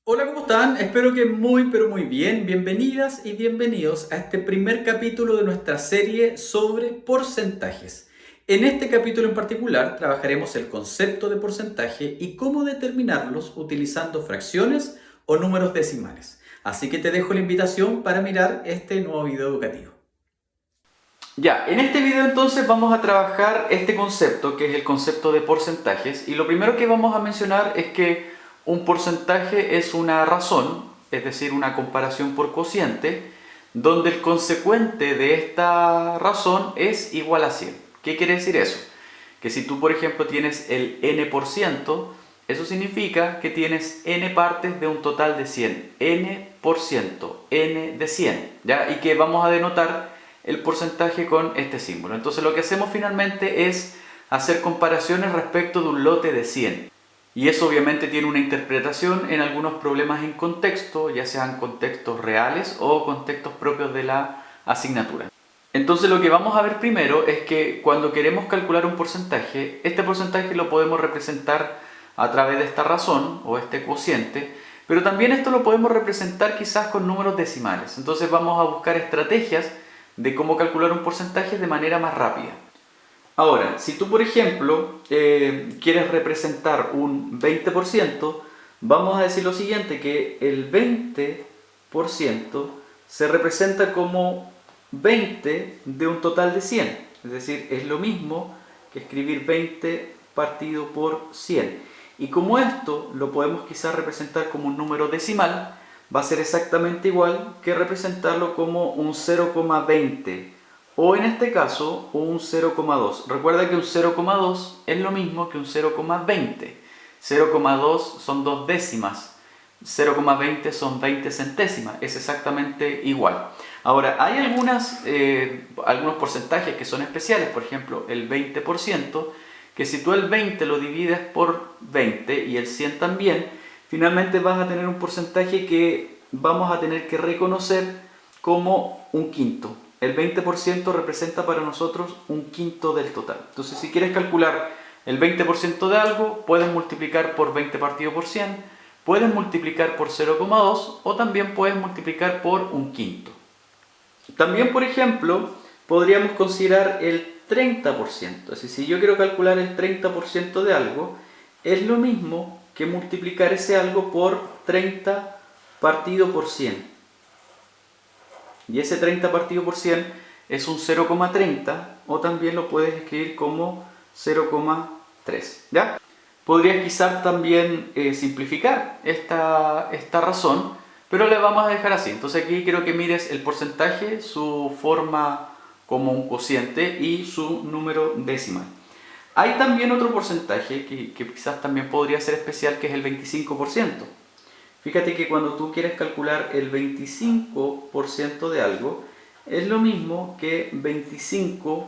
Hola, ¿cómo están? Espero que muy pero muy bien. Bienvenidas y bienvenidos a este primer capítulo de nuestra serie sobre porcentajes. En este capítulo en particular trabajaremos el concepto de porcentaje y cómo determinarlos utilizando fracciones o números decimales. Así que te dejo la invitación para mirar este nuevo video educativo. Ya, en este video entonces vamos a trabajar este concepto que es el concepto de porcentajes y lo primero que vamos a mencionar es que un porcentaje es una razón, es decir, una comparación por cociente, donde el consecuente de esta razón es igual a 100. ¿Qué quiere decir eso? Que si tú, por ejemplo, tienes el n%, eso significa que tienes n partes de un total de 100. n%, n de 100, ¿ya? Y que vamos a denotar el porcentaje con este símbolo. Entonces lo que hacemos finalmente es hacer comparaciones respecto de un lote de 100. Y eso obviamente tiene una interpretación en algunos problemas en contexto, ya sean contextos reales o contextos propios de la asignatura. Entonces lo que vamos a ver primero es que cuando queremos calcular un porcentaje, este porcentaje lo podemos representar a través de esta razón o este cociente, pero también esto lo podemos representar quizás con números decimales. Entonces vamos a buscar estrategias de cómo calcular un porcentaje de manera más rápida. Ahora, si tú por ejemplo quieres representar un 20%, vamos a decir lo siguiente, que el 20% se representa como 20 de un total de 100. Es decir, es lo mismo que escribir 20 partido por 100. Y como esto lo podemos quizás representar como un número decimal, va a ser exactamente igual que representarlo como un 0,20 o en este caso un 0,2. Recuerda que un 0,2 es lo mismo que un 0,20. 0,2 son dos décimas, 0,20 son 20 centésimas, es exactamente igual. Ahora, hay algunos porcentajes que son especiales, por ejemplo, el 20%, que si tú el 20 lo divides por 20 y el 100 también, finalmente vas a tener un porcentaje que vamos a tener que reconocer como un quinto. El 20% representa para nosotros un quinto del total. Entonces, si quieres calcular el 20% de algo, puedes multiplicar por 20 partido por 100, puedes multiplicar por 0,2 o también puedes multiplicar por un quinto. También, por ejemplo, podríamos considerar el 30%. Es decir, si yo quiero calcular el 30% de algo, es lo mismo que multiplicar ese algo por 30 partido por 100. Y ese 30 partido por 100 es un 0,30 o también lo puedes escribir como 0,3. ¿Ya? Podrías quizás también simplificar esta razón, pero le vamos a dejar así. Entonces aquí quiero que mires el porcentaje, su forma como un cociente y su número decimal. Hay también otro porcentaje que quizás también podría ser especial, que es el 25%. Fíjate que cuando tú quieres calcular el 25% de algo, es lo mismo que 25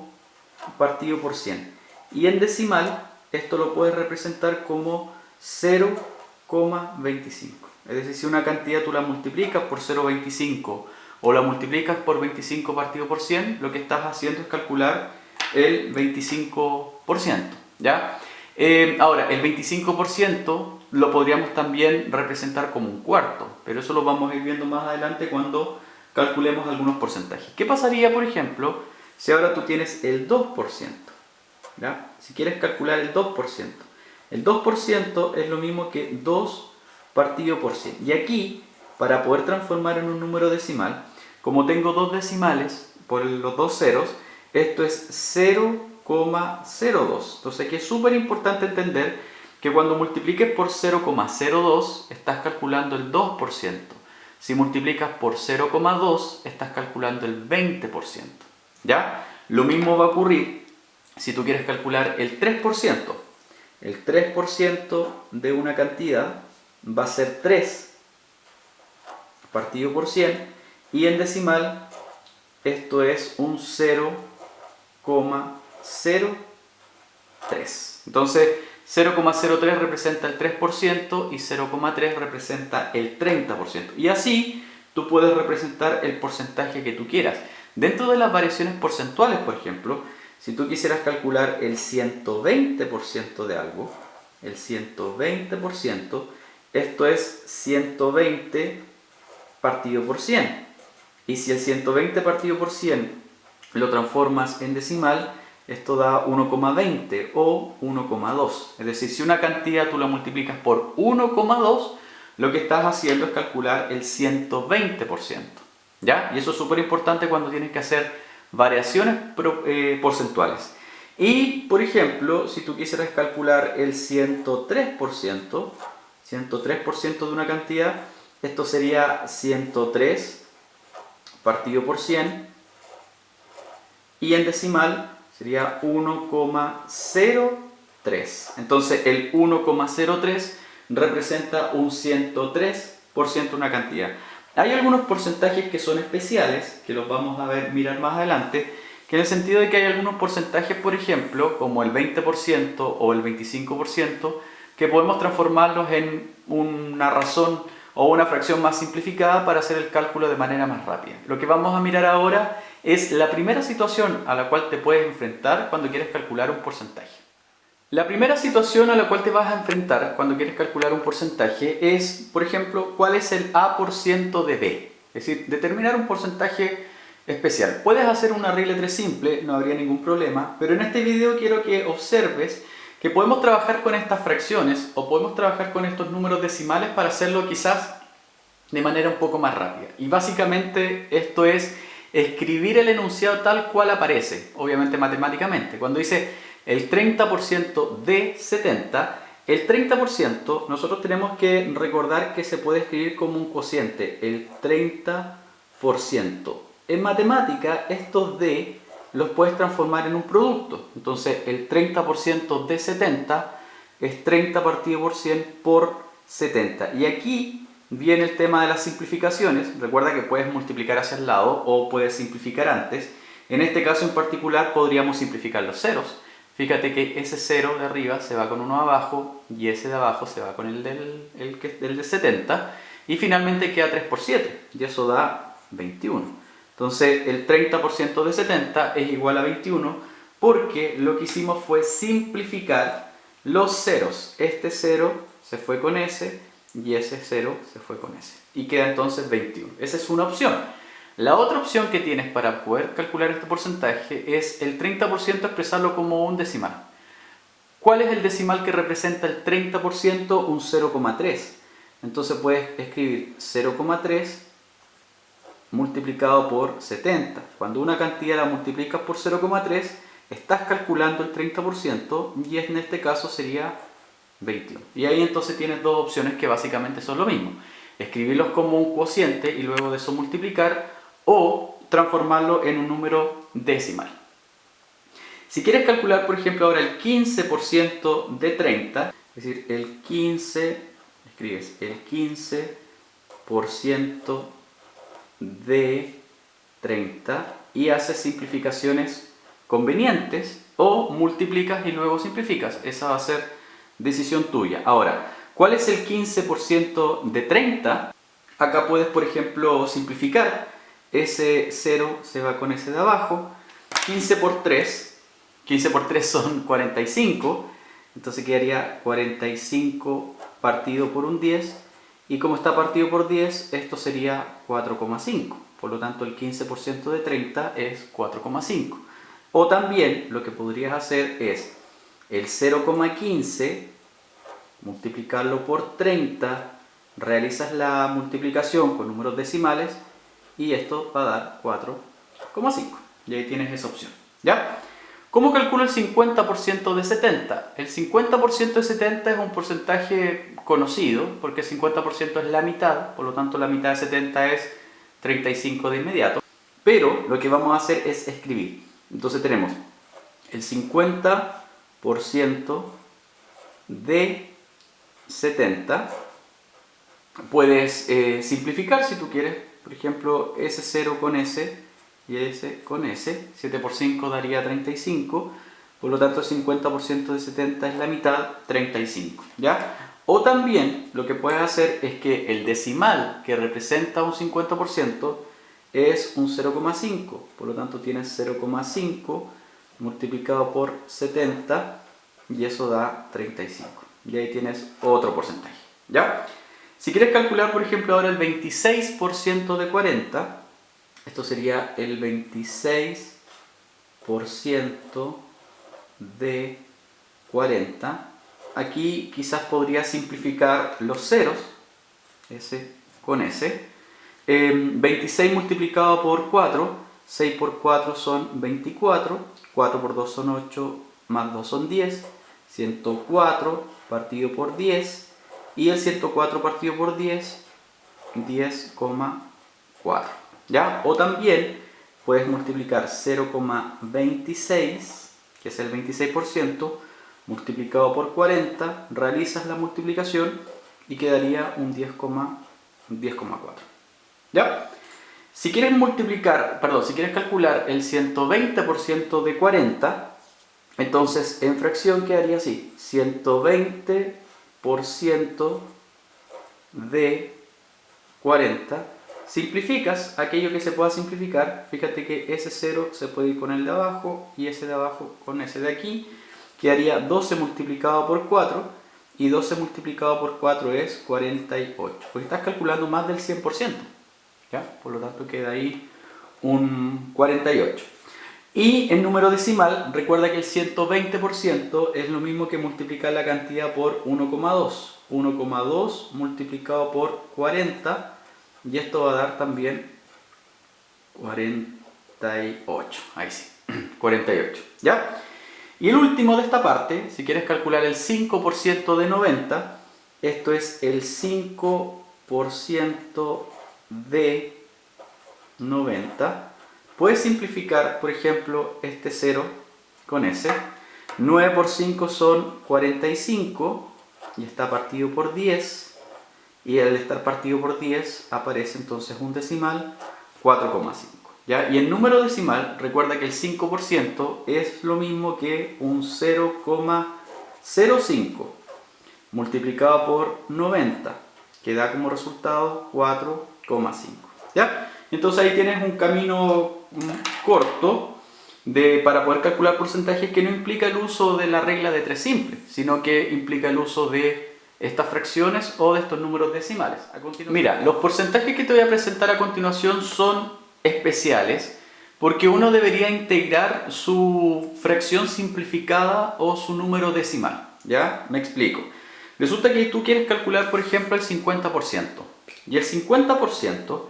partido por 100. Y en decimal, esto lo puedes representar como 0,25. Es decir, si una cantidad tú la multiplicas por 0,25 o la multiplicas por 25 partido por 100, lo que estás haciendo es calcular el 25%. ¿Ya? Ahora, el 25% lo podríamos también representar como un cuarto, pero eso lo vamos a ir viendo más adelante cuando calculemos algunos porcentajes. ¿Qué pasaría, por ejemplo, si ahora tú tienes el 2%? ¿Ya? Si quieres calcular el 2%, el 2% es lo mismo que 2 partido por 100. Y aquí, para poder transformar en un número decimal, como tengo dos decimales por los dos ceros, esto es 0,02. Entonces aquí es súper importante entender que cuando multipliques por 0,02 estás calculando el 2%. Si multiplicas por 0,2 estás calculando el 20%. ¿Ya? Lo mismo va a ocurrir si tú quieres calcular el 3%. El 3% de una cantidad va a ser 3 partido por 100 y en decimal esto es un 0,03. Entonces 0,03 representa el 3% y 0,3 representa el 30%. Y así tú puedes representar el porcentaje que tú quieras. Dentro de las variaciones porcentuales, por ejemplo, si tú quisieras calcular el 120% de algo, el 120%, esto es 120 partido por 100. Y si el 120 partido por 100 lo transformas en decimal, esto da 1,20 o 1,2. Es decir, si una cantidad tú la multiplicas por 1,2, lo que estás haciendo es calcular el 120%. ¿Ya? Y eso es súper importante cuando tienes que hacer variaciones porcentuales. Y, por ejemplo, si tú quisieras calcular el 103%, 103% de una cantidad, esto sería 103 partido por 100, y en decimal sería 1,03. Entonces el 1,03 representa un 103% de una cantidad. Hay algunos porcentajes que son especiales, que los vamos a mirar más adelante, que en el sentido de que hay algunos porcentajes, por ejemplo, como el 20% o el 25%, que podemos transformarlos en una razón o una fracción más simplificada para hacer el cálculo de manera más rápida. Lo que vamos a mirar ahora es la primera situación a la cual te puedes enfrentar cuando quieres calcular un porcentaje. La primera situación a la cual te vas a enfrentar cuando quieres calcular un porcentaje es, por ejemplo, cuál es el A% de B. Es decir, determinar un porcentaje especial. Puedes hacer una regla de 3 simple, no habría ningún problema, pero en este video quiero que observes que podemos trabajar con estas fracciones o podemos trabajar con estos números decimales para hacerlo quizás de manera un poco más rápida. Y básicamente esto es escribir el enunciado tal cual aparece, obviamente matemáticamente. Cuando dice el 30% de 70, el 30% nosotros tenemos que recordar que se puede escribir como un cociente, el 30%. En matemática estos de los puedes transformar en un producto. Entonces el 30% de 70 es 30 partido por 100 por 70. Y aquí viene el tema de las simplificaciones. Recuerda que puedes multiplicar hacia el lado o puedes simplificar antes. En este caso en particular podríamos simplificar los ceros. Fíjate que ese 0 de arriba se va con uno abajo y ese de abajo se va con el de 70. Y finalmente queda 3 por 7 y eso da 21. Entonces el 30% de 70 es igual a 21 porque lo que hicimos fue simplificar los ceros. Este 0 se fue con ese y ese 0 se fue con ese. Y queda entonces 21. Esa es una opción. La otra opción que tienes para poder calcular este porcentaje es el 30% expresarlo como un decimal. ¿Cuál es el decimal que representa el 30%? Un 0,3. Entonces puedes escribir 0,3 multiplicado por 70. Cuando una cantidad la multiplicas por 0,3, estás calculando el 30% y en este caso sería 21. Y ahí entonces tienes dos opciones que básicamente son lo mismo. Escribirlos como un cociente y luego de eso multiplicar o transformarlo en un número decimal. Si quieres calcular, por ejemplo, ahora el 15% de 30, es decir, el 15, escribes el 15% de 30 y haces simplificaciones convenientes o multiplicas y luego simplificas. Esa va a ser decisión tuya. Ahora, ¿cuál es el 15% de 30? Acá puedes, por ejemplo, simplificar. Ese 0 se va con ese de abajo. 15 por 3 son 45. Entonces quedaría 45 partido por un 10. Y como está partido por 10, esto sería 4,5. Por lo tanto, el 15% de 30 es 4,5. O también lo que podrías hacer es el 0,15, multiplicarlo por 30, realizas la multiplicación con números decimales y esto va a dar 4,5. Y ahí tienes esa opción. ¿Ya? ¿Cómo calculo el 50% de 70? El 50% de 70 es un porcentaje conocido porque el 50% es la mitad, por lo tanto la mitad de 70 es 35 de inmediato. Pero lo que vamos a hacer es escribir. Entonces tenemos el 50% de 70. Puedes simplificar si tú quieres, por ejemplo, ese 0 con ese y ese con ese. 7 por 5 daría 35. Por lo tanto, el 50% de 70 es la mitad, 35. ¿Ya? O también lo que puedes hacer es que el decimal que representa un 50% es un 0,5. Por lo tanto, tienes 0,5 multiplicado por 70 y eso da 35. Y ahí tienes otro porcentaje. ¿Ya? Si quieres calcular, por ejemplo, ahora el 26% de 40, esto sería el 26% de 40. Aquí quizás podría simplificar los ceros, S con S. 26 multiplicado por 4, 6 por 4 son 24, 4 por 2 son 8, más 2 son 10, 104 partido por 10, y el 104 partido por 10, 10,4. ¿Ya? O también puedes multiplicar 0,26, que es el 26%, multiplicado por 40, realizas la multiplicación y quedaría un 10,4. ¿Ya? Si quieres calcular el 120% de 40, entonces en fracción quedaría así: 120% de 40. Simplificas aquello que se pueda simplificar. Fíjate que ese 0 se puede ir con el de abajo y ese de abajo con ese de aquí. Quedaría 12 multiplicado por 4, y 12 multiplicado por 4 es 48, porque estás calculando más del 100%. ¿Ya? Por lo tanto queda ahí un 48. Y en número decimal, recuerda que el 120% es lo mismo que multiplicar la cantidad por 1,2. 1,2 multiplicado por 40, y esto va a dar también 48. Ahí sí, 48. ¿Ya? Y el último de esta parte, si quieres calcular el 5% de 90, esto es el 5% de 90. Puedes simplificar, por ejemplo, este 0 con ese. 9 por 5 son 45, y está partido por 10. Y al estar partido por 10 aparece entonces un decimal, 4,5. ¿Ya? Y en número decimal, recuerda que el 5% es lo mismo que un 0,05 multiplicado por 90, que da como resultado 4,5. ¿Ya? Entonces ahí tienes un camino corto para poder calcular porcentajes, que no implica el uso de la regla de 3 simple, sino que implica el uso de estas fracciones o de estos números decimales. Mira, los porcentajes que te voy a presentar a continuación son especiales, porque uno debería integrar su fracción simplificada o su número decimal. ¿Ya? Me explico. Resulta que tú quieres calcular, por ejemplo, el 50%. Y el 50%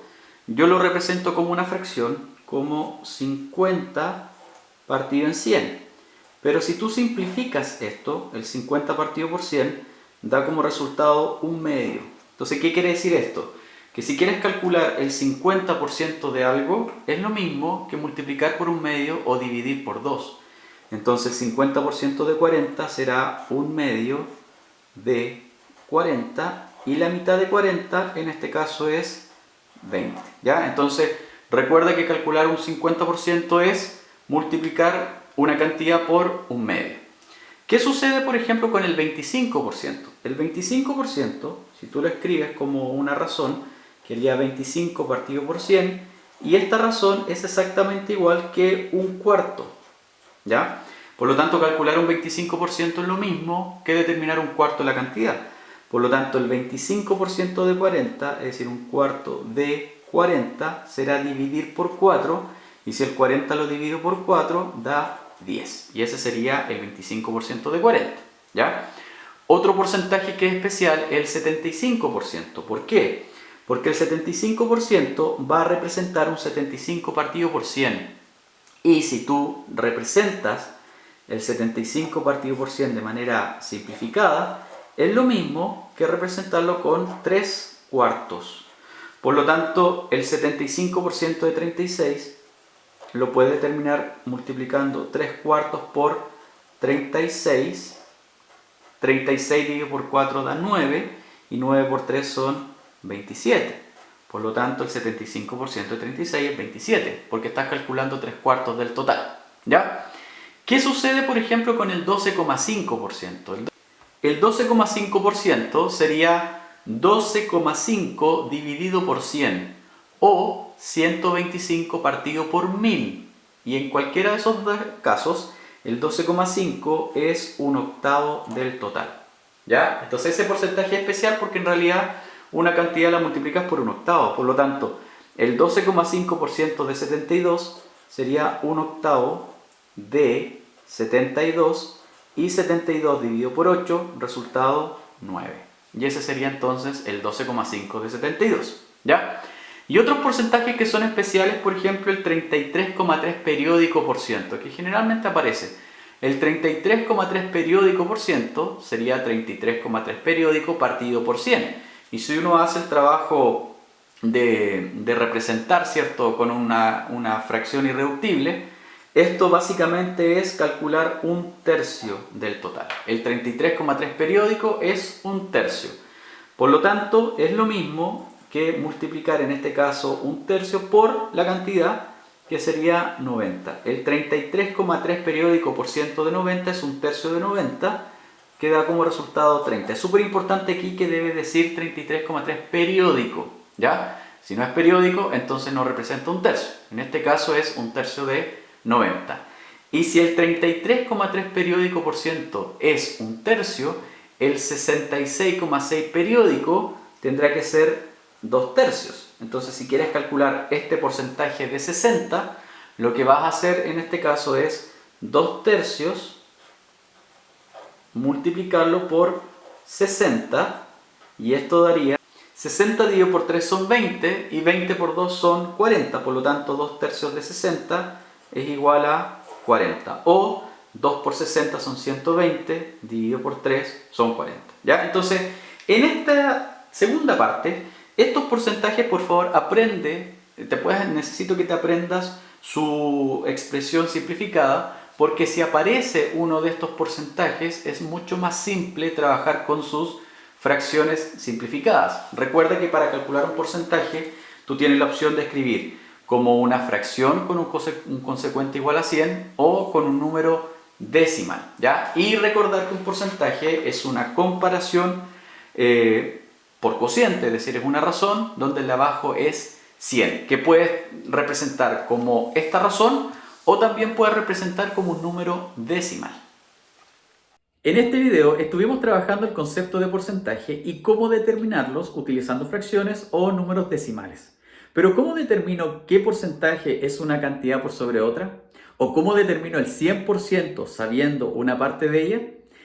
yo lo represento como una fracción, como 50 partido en 100. Pero si tú simplificas esto, el 50 partido por 100, da como resultado un medio. Entonces, ¿qué quiere decir esto? Que si quieres calcular el 50% de algo, es lo mismo que multiplicar por un medio o dividir por 2. Entonces, el 50% de 40 será un medio de 40, y la mitad de 40 en este caso es 20. ¿Ya? Entonces, recuerda que calcular un 50% es multiplicar una cantidad por un medio. ¿Qué sucede, por ejemplo, con el 25%? El 25%, si tú lo escribes como una razón, quedaría 25 partido por 100, y esta razón es exactamente igual que un cuarto. ¿Ya? Por lo tanto, calcular un 25% es lo mismo que determinar un cuarto de la cantidad. Por lo tanto, el 25% de 40, es decir, un cuarto de 40, será dividir por 4, y si el 40 lo divido por 4, da 10. Y ese sería el 25% de 40. ¿Ya? Otro porcentaje que es especial es el 75%. ¿Por qué? Porque el 75% va a representar un 75 partido por 100. Y si tú representas el 75 partido por 100 de manera simplificada, es lo mismo que representarlo con 3 cuartos. Por lo tanto, el 75% de 36 lo puedes determinar multiplicando 3 cuartos por 36. 36 dividido por 4 da 9, y 9 por 3 son 27. Por lo tanto, el 75% de 36 es 27, porque estás calculando 3 cuartos del total. ¿Ya? ¿Qué sucede, por ejemplo, con el 12,5%? El 12,5% sería 12,5 dividido por 100, o 125 partido por 1000. Y en cualquiera de esos dos casos, el 12,5 es un octavo del total. ¿Ya? Entonces ese porcentaje es especial porque en realidad una cantidad la multiplicas por un octavo. Por lo tanto, el 12,5% de 72 sería un octavo de 72 y 72 dividido por 8, resultado 9. Y ese sería entonces el 12,5 de 72. ¿Ya? Y otros porcentajes que son especiales, por ejemplo, el 33,3 periódico por ciento, que generalmente aparece. El 33,3 periódico por ciento sería 33,3 periódico partido por 100. Y si uno hace el trabajo de representar, ¿cierto?, con una fracción irreductible, esto básicamente es calcular un tercio del total. El 33,3 periódico es un tercio. Por lo tanto, es lo mismo que multiplicar en este caso un tercio por la cantidad, que sería 90. El 33,3 periódico por ciento de 90 es un tercio de 90, que da como resultado 30. Es súper importante aquí que debe decir 33,3 periódico, ¿ya? Si no es periódico, entonces no representa un tercio. En este caso es un tercio de 90. Y si el 33,3 periódico por ciento es un tercio, el 66,6 periódico tendrá que ser 2 tercios. Entonces, si quieres calcular este porcentaje de 60, lo que vas a hacer en este caso es 2 tercios multiplicarlo por 60, y esto daría 60 dividido por 3 son 20 y 20 por 2 son 40. Por lo tanto, 2 tercios de 60 es igual a 40. O 2 por 60 son 120, dividido por 3 son 40. ¿Ya? Entonces, en esta segunda parte, estos porcentajes, por favor, necesito que te aprendas su expresión simplificada, porque si aparece uno de estos porcentajes, es mucho más simple trabajar con sus fracciones simplificadas. Recuerda que para calcular un porcentaje, tú tienes la opción de escribir como una fracción con un consecuente igual a 100 o con un número decimal, ¿ya? Y recordar que un porcentaje es una comparación por cociente, es decir, es una razón donde el de abajo es 100, que puedes representar como esta razón o también puedes representar como un número decimal. En este video estuvimos trabajando el concepto de porcentaje y cómo determinarlos utilizando fracciones o números decimales. Pero ¿cómo determino qué porcentaje es una cantidad por sobre otra? ¿O cómo determino el 100% sabiendo una parte de ella?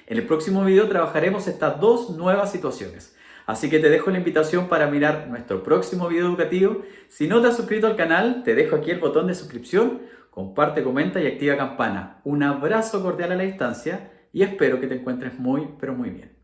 En el próximo video trabajaremos estas dos nuevas situaciones. Así que te dejo la invitación para mirar nuestro próximo video educativo. Si no te has suscrito al canal, te dejo aquí el botón de suscripción. Comparte, comenta y activa campana. Un abrazo cordial a la distancia y espero que te encuentres muy, pero muy bien.